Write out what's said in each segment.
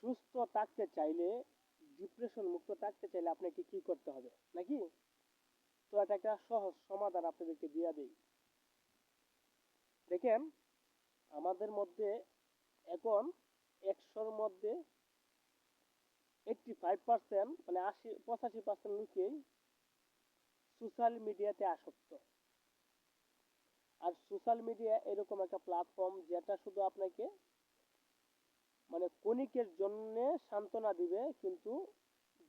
সুস্থ থাকতে চাইলে, ডিপ্রেশন মুক্ত থাকতে চাইলে আপনাকে কি করতে হবে নাকি? তো এটা একটা সহজ সমাধান আপনাদেরকে দিয়ে দেই। দেখেন, আমাদের মধ্যে এখন 100-র মধ্যে 85%, মানে 85% লোকেই সোশ্যাল মিডিয়াতে আসক্ত। আর সোশ্যাল মিডিয়া এরকম একটা প্ল্যাটফর্ম যেটা শুধু আপনাকে মানে ক্ষণিকের জন্য সান্ত্বনা দিবে, কিন্তু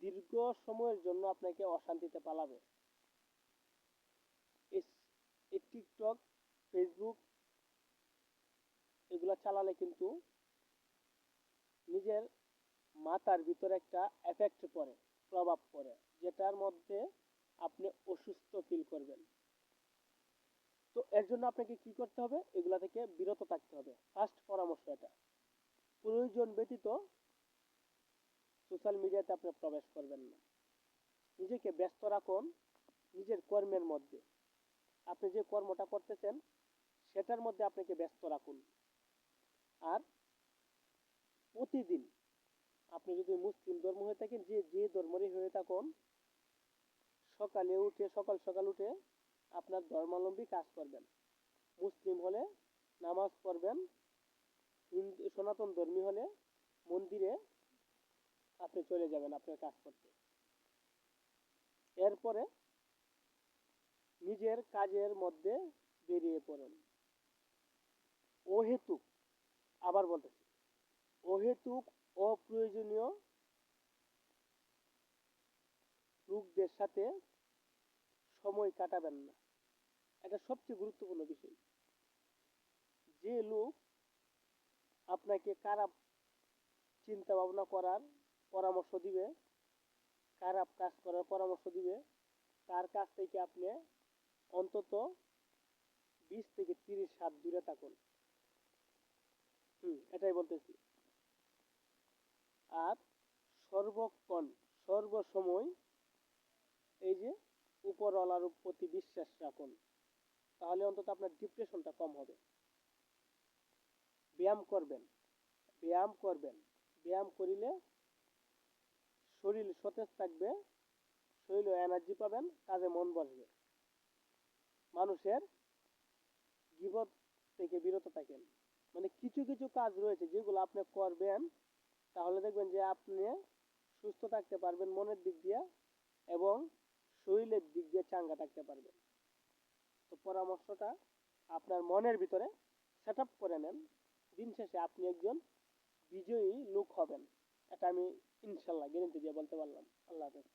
দীর্ঘ সময়ের জন্য আপনাকে অশান্তিতে পালাবে। এই টিকটক, ফেসবুক এগুলা চালালে কিন্তু নিজের মাথার ভিতরে একটা এফেক্ট পড়ে, প্রভাব পড়ে, যেটার মধ্যে আপনি অসুস্থ ফিল করবেন। তো এর জন্য আপনাকে কি করতে হবে? এগুলা থেকে বিরত থাকতে হবে। ফার্স্ট পরামর্শ এটা, প্রয়োজন ব্যতীত সোশ্যাল মিডিয়াতে আপনি প্রবেশ করবেন না। নিজেকে ব্যস্ত রাখুন নিজের কর্মের মধ্যে। আপনি যে কর্মটা করতেছেন সেটার মধ্যে আপনাকে ব্যস্ত রাখুন। আর প্রতিদিন আপনি যদি মুসলিম ধর্ম হয়ে থাকেন, যে যে ধর্মেরই হয়ে থাকুন, সকালে উঠে সকাল সকাল উঠে আপনার ধর্মাবলম্বী কাজ করবেন। মুসলিম হলে নামাজ পড়বেন, হিন্দু সনাতন ধর্মী হলে মন্দিরে আপনি চলে যাবেন আপনার কাজ করতে। এরপরে নিজের কাজের মধ্যে বেরিয়ে পড়ুন। অহেতুক, আবার বলতেছি, অহেতুক অপ্রয়োজনীয় লোকদের সাথে সময় কাটাবেন না। এটা সবচেয়ে গুরুত্বপূর্ণ বিষয়। যে লোক আপনাকে খারাপ চিন্তা ভাবনা করার পরামর্শ দিবে, খারাপ কাজ করার পরামর্শ দিবে, তার কাছ থেকে আপনি অন্তত 20 থেকে 30 হাত দূরে থাকুন। এটাই বলতেছি। আর সর্বক্ষণ সর্বসময় এই যে উপরওয়ালার প্রতি বিশ্বাস রাখুন, তাহলে অন্তত আপনার ডিপ্রেশনটা কম হবে। ব্যায়াম করবেন, ব্যায়াম করবেন, ব্যায়াম করিলে শরীর সতেজ থাকবে, শরীরে এনার্জি পাবেন, কাজে মন বসবে। মানুষের গীবত থেকে বিরত থাকেন। মানে কিছু কিছু কাজ রয়েছে যেগুলো আপনি করবেন, তাহলে দেখবেন যে আপনি সুস্থ থাকতে পারবেন মনের দিক দিয়ে, এবং শরীরের দিক দিয়ে চাঙ্গা থাকতে পারবেন। তো পরামর্শটা আপনার মনের ভিতরে সেট আপ করে নেন। দিন শেষে আপনি একজন বিজয়ী লোক হবেন, এটা আমি ইনশাল্লাহ গ্যারেন্টি দিয়ে বলতে পারলাম। আল্লাহ হাফেজ।